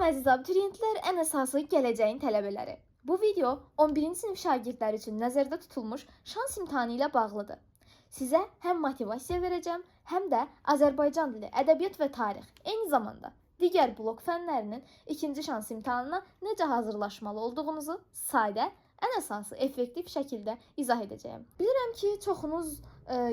Salam əziz abituriyentlər, ən əsası gələcəyin tələbələri. Bu video 11-ci sinif şagirdləri üçün nəzərdə tutulmuş şans imtahanı ilə bağlıdır. Sizə həm motivasiya verəcəm, həm də Azərbaycan dili, ədəbiyyat və tarix, eyni zamanda digər blok fənlərinin ikinci şans imtahanına necə hazırlaşmalı olduğunuzu sadə, ən əsası effektiv şəkildə izah edəcəyəm. Bilirəm ki, çoxunuz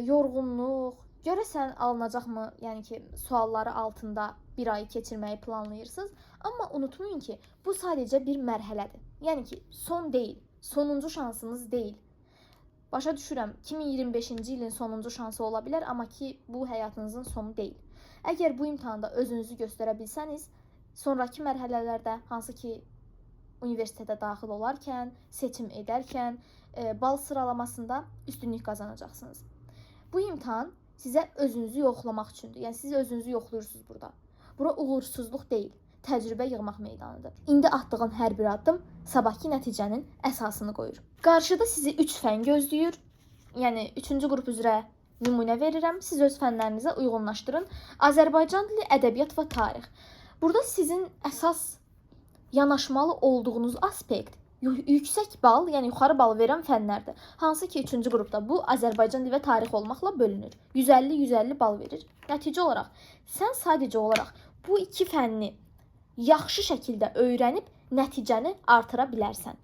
yorğunluq, görəsən alınacaqmı, yəni ki, sualları altında bir ay keçirməyi planlayırsınız. Amma unutmayın ki, bu sadəcə bir mərhələdir. Yəni ki, son deyil, sonuncu şansınız deyil. Başa düşürəm, 2025-ci ilin sonuncu şansı ola bilər, amma ki, bu həyatınızın sonu deyil. Əgər bu imtahanda özünüzü göstərə bilsəniz, sonraki mərhələlərdə, hansı ki, universitetə daxil olarkən, seçim edərkən, bal sıralamasında üstünlük qazanacaqsınız. Bu imtahan sizə özünüzü yoxlamaq üçündür. Yəni, siz özünüzü yoxlayırsınız burada. Bura uğursuzluq deyil, təcrübə yığmaq meydanıdır. İndi atdığın hər bir addım sabahki nəticənin əsasını qoyur. Qarşıda sizi 3 fən gözləyir. Yəni, 3-cü qrup üzrə nümunə verirəm. Siz öz fənlərinizə uyğunlaşdırın. Azərbaycan dili, ədəbiyyat və tarix. Burada sizin əsas yanaşmalı olduğunuz aspekt yüksək bal, yəni yuxarı bal verən fənlərdir. Hansı ki, 3-cü qrupda bu Azərbaycan dili və tarix olmaqla bölünür. 150-150 bal verir. Nəticə olaraq, sən sadəcə olaraq bu iki fənni yaxşı şəkildə öyrənib nəticəni artıra bilərsən.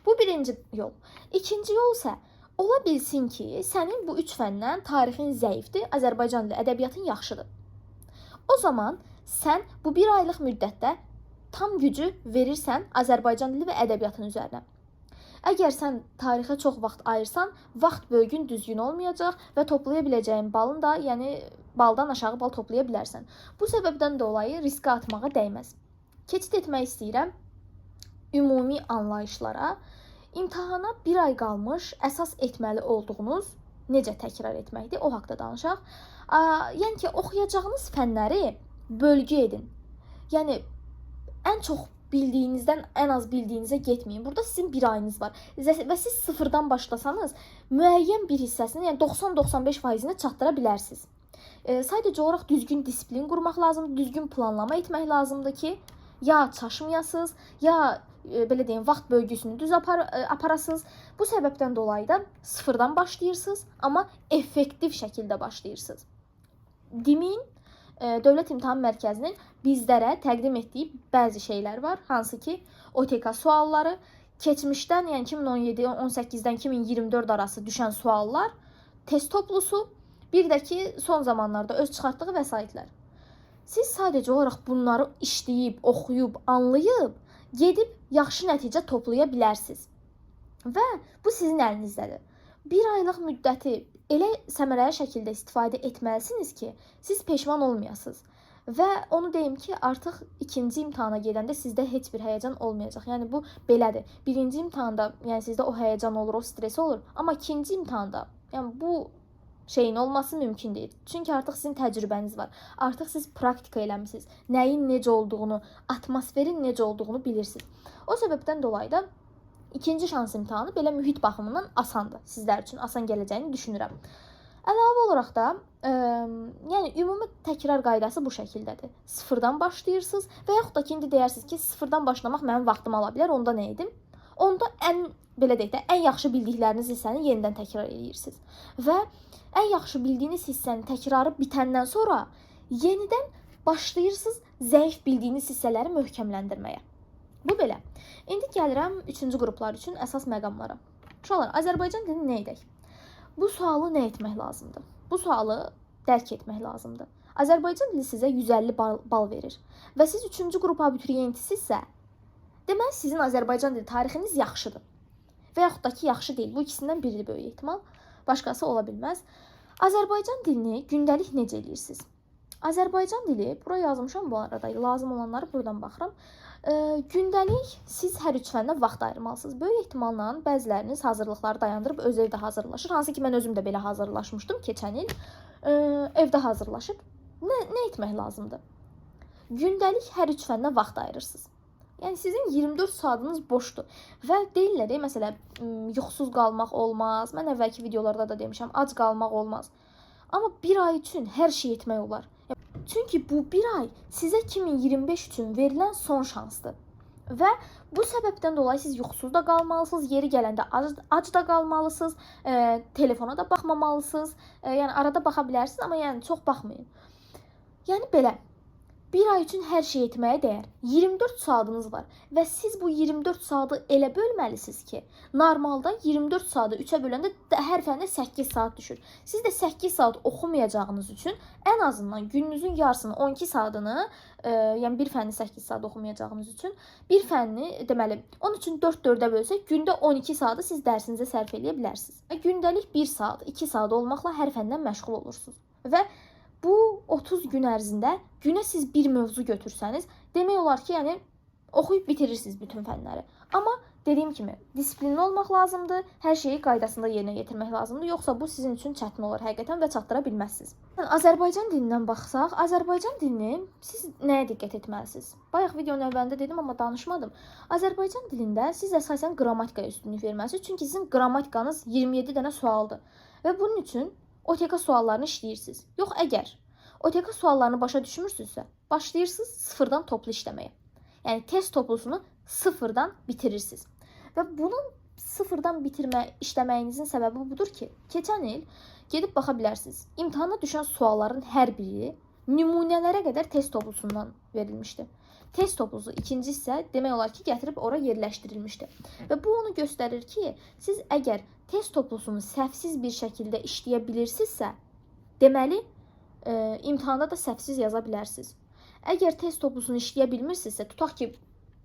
Bu birinci yol. İkinci yol isə ola bilsin ki, sənin bu 3 fəndən tarixin zəifdir, Azərbaycan dili, ədəbiyyatın yaxşıdır. O zaman sən bu bir aylıq müddətdə tam gücü verirsən Azərbaycan dili və ədəbiyyatın üzərinə. Əgər sən tarixə çox vaxt ayırsan, vaxt bölgün düzgün olmayacaq və toplaya biləcəyin balın da, yəni baldan aşağı bal toplaya bilərsən. Bu səbəbdən dolayı riskə atmağa dəyməz. Keçid etmək istəyirəm ümumi anlayışlara. İmtahana bir ay qalmış əsas etməli olduğunuz necə təkrar etməkdir, o haqda danışaq. Yəni ki, oxuyacağınız fənləri bölgü edin. Yəni, ən çox bildiyinizdən ən az bildiyinizə getməyin. Burada sizin bir ayınız var və siz sıfırdan başlasanız, müəyyən bir hissəsini, yəni 90-95%-ni çatdıra bilərsiniz. Sadəcə olaraq düzgün disiplin qurmaq lazımdır, düzgün planlama etmək lazımdır ki, ya çaşmayasınız, ya belə deyim, vaxt bölgüsünü düz aparasınız. Bu səbəbdən dolayı da sıfırdan başlayırsınız, amma effektiv şəkildə başlayırsınız. DİM-in Dövlət İmtahan Mərkəzinin bizlərə təqdim etdiyi bəzi şeylər var. Hansı ki, OTK sualları, keçmişdən, yəni 2017-18-dən 2024 arası düşən suallar, test toplusu, bir də ki, son zamanlarda öz çıxartdığı vəsaitlər. Siz sadəcə olaraq bunları işləyib, oxuyub, anlayıb, gedib yaxşı nəticə toplaya bilərsiniz. Və bu sizin əlinizdədir. Bir aylıq müddəti elə səmərəli şəkildə istifadə etməlisiniz ki, siz peşman olmayasınız. Və onu deyim ki, artıq ikinci imtahana gedəndə sizdə heç bir həyəcan olmayacaq. Yəni, bu belədir. Birinci imtahanda yəni, sizdə o həyəcan olur, o stres olur. Amma ikinci imtahanda yəni, bu şeyin olması mümkün deyil. Çünki artıq sizin təcrübəniz var. Artıq siz praktika eləmişsiniz. Nəyin necə olduğunu, atmosferin necə olduğunu bilirsiniz. O səbəbdən dolayı da İkinci şans imtahanı belə mühit baxımından asandır. Sizlər üçün asan gələcəyini düşünürəm. Əlavə olaraq da, yəni ümumi təkrar qaydası bu şəkildədir. Sıfırdan başlayırsınız və yaxud da ki, indi deyərsiniz ki, sıfırdan başlamaq mənim vaxtım ala bilər. Onda nə edim? Onda belə deyək də, ən yaxşı bildikləriniz hissəni yenidən təkrar edirsiniz. Və ən yaxşı bildiyiniz hissənin təkrarı bitəndən sonra yenidən başlayırsınız zəif bildiyiniz hissələri möhkəmləndirməyə. Bu belə. İndi gəlirəm 3-cü qruplar üçün əsas məqamlara. Uşaqlar, Azərbaycan dilini nə edək? Bu sualı nə etmək lazımdır? Bu sualı dərk etmək lazımdır. Azərbaycan dili sizə 150 bal verir. Və siz 3-cü qrup abituriyentisinizsə, deməli sizin Azərbaycan dili tarixiniz yaxşıdır. Və yaxud da ki, yaxşı deyil. Bu ikisindən biri böyük ehtimal. Başqası ola bilməz. Azərbaycan dilini gündəlik necə edirsiniz? Azərbaycan dili, bura yazmışam bu arada, lazım olanları buradan baxıram. Gündəlik siz hər 3 fəndən vaxt ayırmalısınız. Böyük ehtimalla bəziləriniz hazırlıqları dayandırıb öz evdə hazırlaşır. Hansı ki, mən özüm də belə hazırlaşmışdım keçən il. Evdə hazırlaşıb. Nə etmək lazımdır? Gündəlik hər 3 fəndən vaxt ayırırsınız. Yəni, sizin 24 saatınız boşdur. Və deyirlər, məsələ, yuxusuz qalmaq olmaz. Mən əvvəlki videolarda da demişəm, ac qalmaq olmaz. Amma bir ay üçün hər şey etmək olar. Çünki bu bir ay sizə 2025 üçün verilən son şansdır. Və bu səbəbdən dolayı siz yuxusuz da qalmalısınız, yeri gələndə ac da qalmalısınız, telefona da baxmamalısınız. Yəni arada baxa bilərsiniz, amma yəni çox baxmayın. Yəni belə, bir ay üçün hər şey etməyə dəyər. 24 saatınız var və siz bu 24 saatı elə bölməlisiniz ki, normalda 24 saatı 3-ə böləndə hər fəndə 8 saat düşür. Siz də 8 saat oxumayacağınız üçün ən azından gününüzün yarısını, 12 saatını, yəni bir fənni 8 saat oxumayacağınız üçün bir fənni, deməli, onun üçün 4-4-ə bölsək, gündə 12 saatı siz dərsinizə sərf edə bilərsiniz. Gündəlik 1 saat, 2 saat olmaqla hər fəndən məşğul olursunuz. Və bu 30 gün ərzində günə siz bir mövzu götürsəniz, demək olar ki, yəni oxuyub bitirirsiniz bütün fənləri. Amma dediyim kimi, disiplinli olmaq lazımdır, hər şeyi qaydasında yerinə yetirmək lazımdır, yoxsa bu sizin üçün çətin olur həqiqətən və çatdıra bilməzsiniz. Azərbaycan dilindən baxsaq, Azərbaycan dilini siz nəyə diqqət etməlisiniz? Bayaq videonun əvvəlində dedim, amma danışmadım. Azərbaycan dilində siz əsasən qrammatikaya üstünlük verməlisiniz, çünki sizin qrammatikanız 27 dənə sualdır və bunun üçün OTK suallarını işləyirsiniz. Yox, əgər OTK suallarını başa düşmürsünüzsə, başlayırsınız sıfırdan toplu işləməyə. Yəni test toplusunu sıfırdan bitirirsiniz. Və bunun sıfırdan işləməyinizin səbəbi budur ki, keçən il gedib baxa bilərsiniz. İmtahana düşən sualların hər biri nümunələrə qədər test toplusundan verilmişdi. Test toplusu ikinci isə demək olar ki, gətirib ora yerləşdirilmişdi. Və bu onu göstərir ki, siz əgər test toplusunu səhvsiz bir şəkildə işləyə bilirsinizsə, deməli, imtahanda da səhvsiz yaza bilərsiniz. Əgər test toplusunu işləyə bilmirsinizsə, tutaq ki,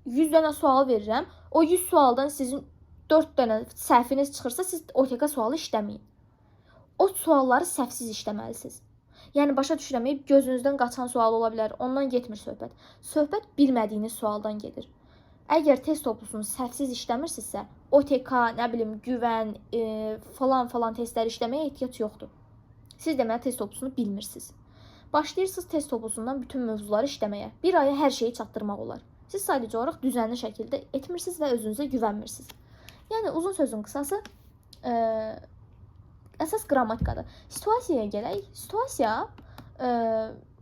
100 dənə sual verirəm, o 100 sualdan sizin 4 dənə səhviniz çıxırsa, siz OTK sualı işləməyin. O sualları səhvsiz işləməlisiniz. Yəni, başa düşürəm, gözünüzdən qaçan sual ola bilər, ondan getmir söhbət. Söhbət bilmədiyiniz sualdan gedir. Əgər test toplusunu səhvsiz işləmirsinizsə, OTK, nə bilim, güvən, falan testləri işləməyə ehtiyac yoxdur. Siz deməli test toplusunu bilmirsiniz. Başlayırsınız test toplusundan bütün mövzuları işləməyə. Bir aya hər şeyi çatdırmaq olar. Siz sadəcə olaraq düzənli şəkildə etmirsiniz və özünüzə güvənmirsiniz. Yəni, uzun sözün qısası, əsas qrammatikadır. Situasiyaya gələk. Situasiya,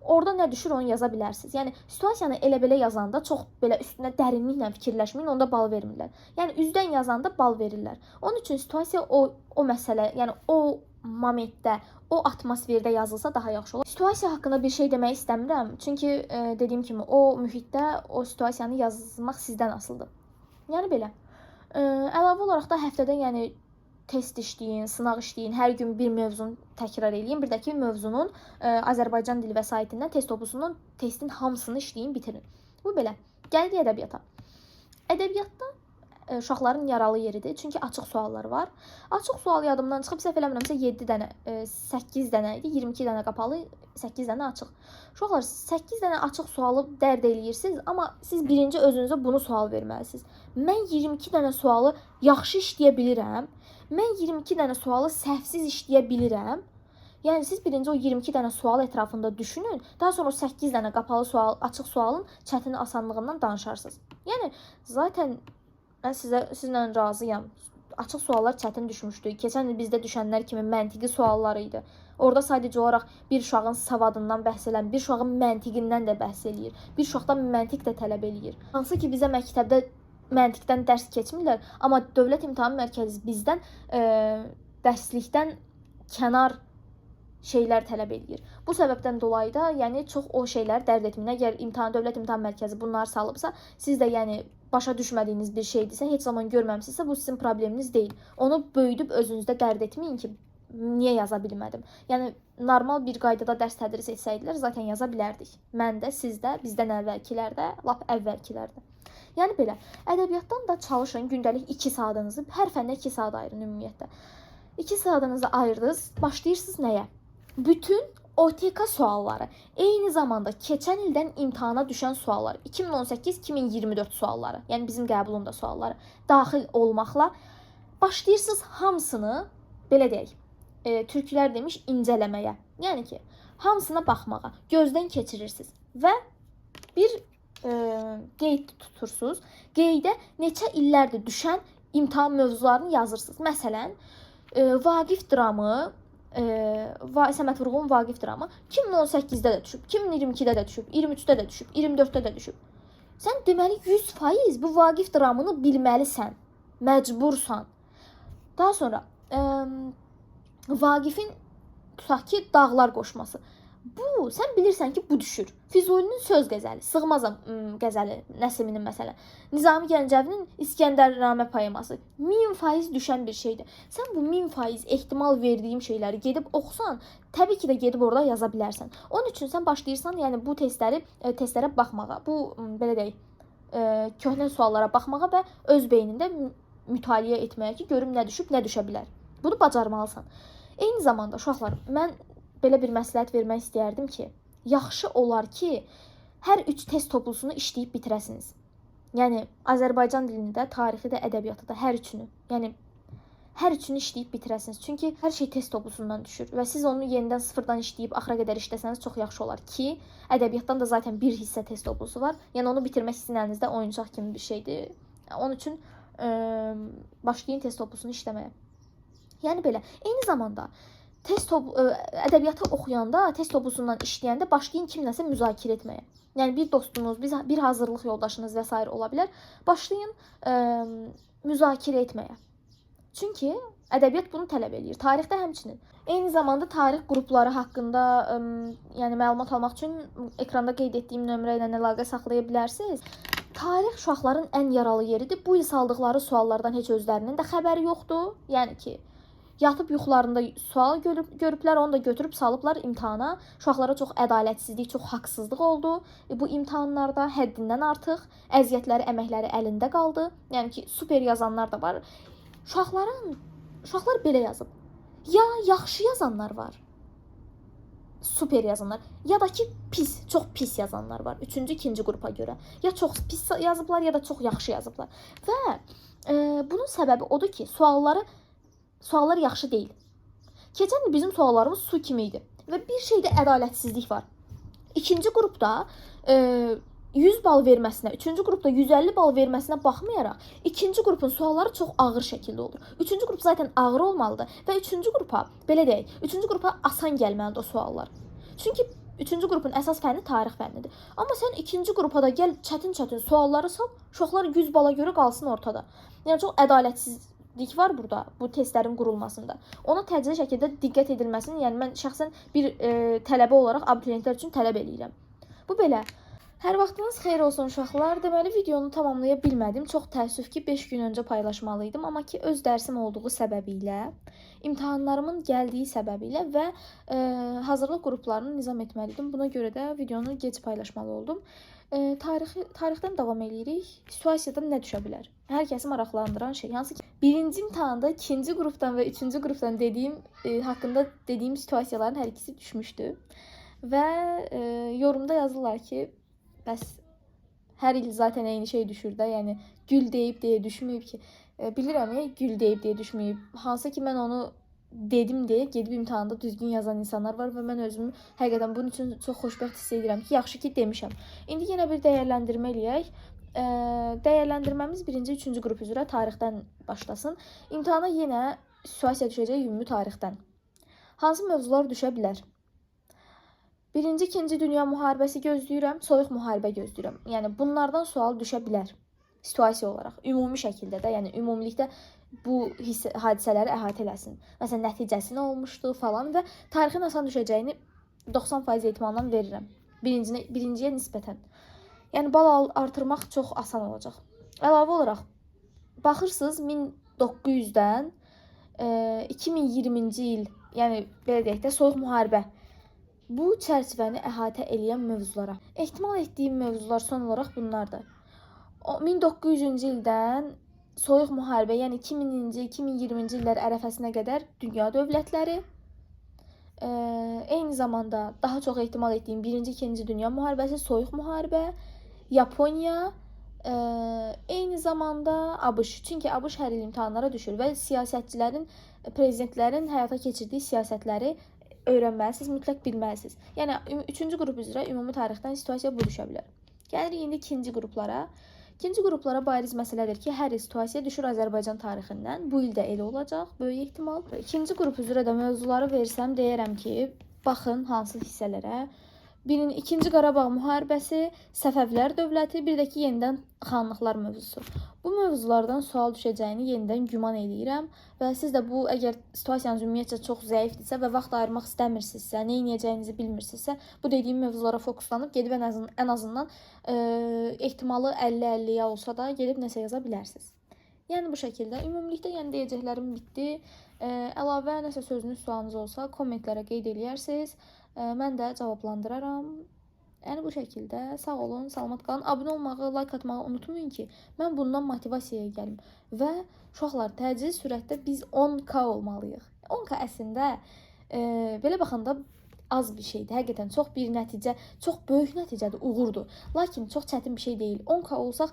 orada nə düşür onu yaza bilərsiniz. Yəni, situasiyanı elə-belə yazanda çox belə üstünə dərinliklə fikirləşməyin, onda bal vermirlər. Yəni, üzdən yazanda bal verirlər. Onun üçün situasiya o məsələ, yəni o momentdə, o atmosferdə yazılsa daha yaxşı olar. Situasiya haqqında bir şey demək istəmirəm. Çünki dediyim kimi, o mühitdə o situasiyanı yazmaq sizdən asılıdır. Yəni belə. Əlavə olaraq da həftədə, yəni test işləyin, sınaq işləyin, hər gün bir mövzunu təkrar eləyin. Bir də ki, mövzunun Azərbaycan dili vəsaitindən test toplusundan testin hamısını işləyin, bitirin. Bu belə. Gəlirik ədəbiyyata. Ədəbiyyatda uşaqların yaralı yeridir. Çünki açıq suallar var. Açıq sual yadımdan çıxıb, səhv eləmirəmsə 7 dənə, 8 dənə idi, 22 dənə qapalı, 8 dənə açıq. Uşaqlar, 8 dənə açıq sualı dərd eləyirsiniz, amma siz birinci özünüzə bunu sual verməlisiniz. Mən 22 dənə sualı yaxşı işləyə bilirəm. Mən 22 dənə sualı səhvsiz işləyə bilirəm. Yəni, siz birinci o 22 dənə sual ətrafında düşünün, daha sonra o 8 dənə qapalı sual, açıq sualın çətini asanlığından danışarsınız. Yəni, zaten mən sizlə razıyam. Açıq suallar çətin düşmüşdü. Keçən il bizdə düşənlər kimi məntiqi suallar idi. Orada sadəcə olaraq bir uşağın savadından bəhs edən, bir uşağın məntiqindən də bəhs eləyir. Bir uşaqdan məntiq də tələb eləyir. Hansı ki, bizə məktəbdə məntiqdən dərs keçmirlər, amma Dövlət İmtahan Mərkəzi bizdən dərslikdən kənar şeylər tələb eləyir. Bu səbəbdən dolayı da, yəni çox o şeylər dərd etməyin. Əgər Dövlət İmtahan Mərkəzi bunları salıbsa, siz də yəni başa düşmədiyiniz bir şeydirsə, heç zaman görməmisinizsə, bu sizin probleminiz deyil. Onu böyüdüb özünüzdə dərd etməyin ki, niyə yaza bilmədim? Yəni normal bir qaydada dərs tədris etsəydilər, zaten yaza bilərdik. Mən də, siz də, bizdən əvvəlkilər də, lap əvvəlkilər də. Yəni belə, ədəbiyyatdan da çalışın, gündəlik 2 saatınızı, hər fəndə 2 saat ayırın ümumiyyətlə. 2 saatınızı ayırdınız, başlayırsınız nəyə? Bütün OTK sualları, eyni zamanda keçən ildən imtahana düşən suallar, 2018-2024 sualları, yəni bizim qəbulunda sualları daxil olmaqla başlayırsınız hamısını, belə deyək, türklər demiş, incələməyə. Yəni ki, hamısına baxmağa, gözdən keçirirsiniz və bir qeyd tutursunuz. Qeydə neçə illərdir düşən imtahan mövzularını yazırsınız. Məsələn, Vaqif dramı Səməd Vurğunun Vaqif dramı 2018-də də düşüb, 2022-də də düşüb, 23-də də düşüb, 24-də də düşüb. Sən deməli 100% bu Vaqif dramını bilməlisən, məcbursan. Daha sonra Vaqifin tutaq ki, Dağlar qoşması. Bu, sən bilirsən ki, bu düşür. Füzulinin söz qəzəli, Sığmazam qəzəli, Nəsiminin məsələn. Nizami Gəncəvinin İskəndərnamə poeması 1000% düşən bir şeydir. Sən bu 1000% ehtimal verdiyim şeyləri gedib oxusan, təbii ki də gedib orada yaza bilərsən. Onun üçün sən başlayırsan, yəni bu testlərə baxmağa, bu belə deyək, köhnə suallara baxmağa və öz beynində mütaliə etməyə ki, görüm nə düşüb, nə düşə bilər. Bunu bacarmalısan. Eyni zamanda uşaqlar, mən belə bir məsləhət vermək istəyərdim ki, yaxşı olar ki, hər 3 test toplusunu işləyib bitirəsiniz. Yəni Azərbaycan dilini də, tarixi də, ədəbiyyatı da hər üçünü. Yəni hər üçünü işləyib bitirəsiniz. Çünki hər şey test toplusundan düşür və siz onu yenidən sıfırdan işləyib axıra qədər işləsəniz çox yaxşı olar ki, ədəbiyyatdan da zaten bir hissə test toplusu var. Yəni onu bitirmək istəyən əlinizdə oyuncaq kimi bir şeydir. Onun üçün başlayın test toplusunu işləməyə. Yəni belə, eyni zamanda ədəbiyyatı oxuyanda, test toplusundan işləyəndə başlayın kimləsə müzakirə etməyə. Yəni bir dostunuz, bir hazırlıq yoldaşınız və s. ola bilər. Başlayın müzakirə etməyə. Çünki ədəbiyyat bunu tələb eləyir. Tarixdə həmçinin. Eyni zamanda tarix qrupları haqqında yəni məlumat almaq üçün ekranda qeyd etdiyim nömrə ilə əlaqə saxlaya bilərsiniz. Tarix uşaqların ən yaralı yeridir. Bu il saldıqları suallardan heç özlərinin də xəbəri yoxdur. Yəni ki, yatıb yuxularında sual görüblər, onu da götürüb salıblar imtahana. Uşaqlara çox ədalətsizlik, çox haqsızlıq oldu. Bu imtahanlarda həddindən artıq əziyyətləri, əməkləri əlində qaldı. Yəni ki, super yazanlar da var. Uşaqlar belə yazıb. Ya yaxşı yazanlar var, super yazanlar, ya da ki pis, çox pis yazanlar var. 3-cü, 2-ci qrupa görə. Ya çox pis yazıblar, ya da çox yaxşı yazıblar. Və bunun səbəbi odur ki, suallar yaxşı deyil. Keçən il bizim suallarımız su kimi idi. Və bir şeydə ədalətsizlik var. 2-ci qrupda 100 bal verməsinə, 3-cü qrupda 150 bal verməsinə baxmayaraq, 2-ci qrupun sualları çox ağır şəkildə olur. 3-cü qrup zaten ağır olmalıdır və 3-cü qrupa, belə deyək, 3-cü qrupa asan gəlməlidir o suallar. Çünki 3-cü qrupun əsas fənni tarix fənnidir. Amma sən 2-ci qrupa da gəl çətin sualları sal, uşaqlar 100 bala görə qalsın ortada. Yəni çox ədalətsizlik var burada, bu testlərin qurulmasında. Ona təcili şəkildə diqqət edilməsini, yəni mən şəxsən bir tələbə olaraq abituriyentlər üçün tələb edirəm. Bu belə. Hər vaxtınız xeyir olsun uşaqlar. Deməli videonu tamamlaya bilmədim. Çox təəssüf ki 5 gün öncə paylaşmalıydım, amma ki öz dərsim olduğu səbəbilə, imtahanlarımın gəldiyi səbəbilə və hazırlıq qruplarını nizam etməliydim. Buna görə də videonu gec paylaşmalı oldum. Tarixdən davam edirik. Situasiyadan nə düşə bilər? Hər kəsi maraqlandıran şey hansı ki, birinci imtahanda 2-ci qrupdan və 3-cü qrupdan haqqında dediyim situasiyaların hər ikisi düşmüşdü. Və yorumda yazırlar ki, bəs hər il zaten eyni şey düşür də, yəni gül deyib deyə düşməyib ki. Bilirəm ya, gül deyib deyə düşməyib. Hansı ki mən onu dedim deyə gedib imtahanda düzgün yazan insanlar var və mən özümü həqiqətən bunun üçün çox xoşbəxt hiss edirəm ki, yaxşı ki demişəm. İndi yenə bir dəyərləndirmə eləyək. Dəyərləndirməmiz 1-ci, 3-cü qrup üzrə tarixdən başlasın. İmtahana yenə situasiya düşəcək ümumi tarixdən. Hansı mövzular düşə bilər? 1-ci, 2-ci Dünya müharibəsi gözləyirəm, soyuq müharibə gözləyirəm. Yəni bunlardan sual düşə bilər situasiya olaraq, ümumi şəkildə də, yəni ümumilikdə bu hadisələri əhatə eləsin. Məsələn, nəticəsi nə olmuşdu falan və tarixin asan düşəcəyini 90% ehtimalla verirəm. Birinciyə nisbətən. Yəni bal artırmaq çox asan olacaq. Əlavə olaraq baxırsınız 1900-dən 2020-ci il, yəni belə deyək də soyuq müharibə. Bu çərçivəni əhatə eləyən mövzulara. Ehtimal etdiyim mövzular son olaraq bunlardır. 1900-cü ildən soyuq müharibə, yəni 2000-ci, 2020-ci illər ərəfəsinə qədər dünya dövlətləri, eyni zamanda daha çox ehtimal etdiyim 1-ci, 2-ci Dünya müharibəsi, soyuq müharibə, Yaponiya, eyni zamanda ABŞ. Çünki ABŞ hər il imtahanlara düşür və siyasətçilərin, prezidentlərin həyata keçirdiyi siyasətləri öyrənməlisiniz, mütləq bilməlisiniz. Yəni 3-cü qrup üzrə ümumi tarixdən situasiya bu düşə bilər. Gəlirik indi 2-ci qruplara. İkinci qruplara bariz məsələdir ki, hər il situasiya düşür Azərbaycan tarixindən. Bu il də elə olacaq, böyük ehtimal. İkinci qrup üzrə də mövzuları versəm deyərəm ki, baxın hansı hissələrə. İkinci Qarabağ müharibəsi, Səfəvilər dövləti, bir də ki, yenidən xanlıqlar mövzusu. Bu mövzulardan sual düşəcəyini yenidən güman edirəm və siz də bu, əgər situasiyanız ümumiyyətcə çox zəifdirsə və vaxt ayırmaq istəmirsinizsə, nə edəcəyinizi bilmirsinizsə, bu dediyim mövzulara fokuslanıb gedib ən azından ehtimalı 50-50-yə olsa da gedib nəsə yaza bilərsiniz. Yəni bu şəkildə ümumilikdə deyəcəklərim bitdi. Əlavə nəsə sözünüz, sualınız olsa kommentlərə qeyd eləyərsiniz. Mən də cavablandıraram. Yəni bu şəkildə sağ olun, salamat qalın. Abunə olmağı, like atmağı unutmayın ki, mən bundan motivasiyaya gəlim. Və uşaqlar, təcili sürətdə biz 10K olmalıyıq. 10K əslində belə baxanda az bir şeydir. Həqiqətən çox böyük nəticədir, uğurdur. Lakin çox çətin bir şey deyil. 10K olsaq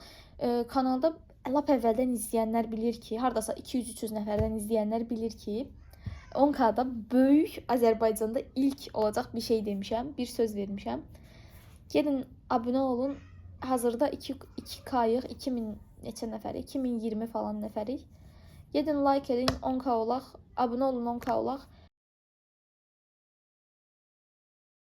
kanalda lap əvvəldən izləyənlər bilir ki, hardasa 200-300 nəfərdən izləyənlər bilir ki, 10K-da böyük Azərbaycanda ilk olacaq bir şey demişəm, bir söz vermişəm. Gedin abunə olun. Hazırda 2K-yıq, 2000 neçə nəfərik, 2020 falan nəfərik. Gedin like edin, 10K olaq, abunə olun, 10K olaq.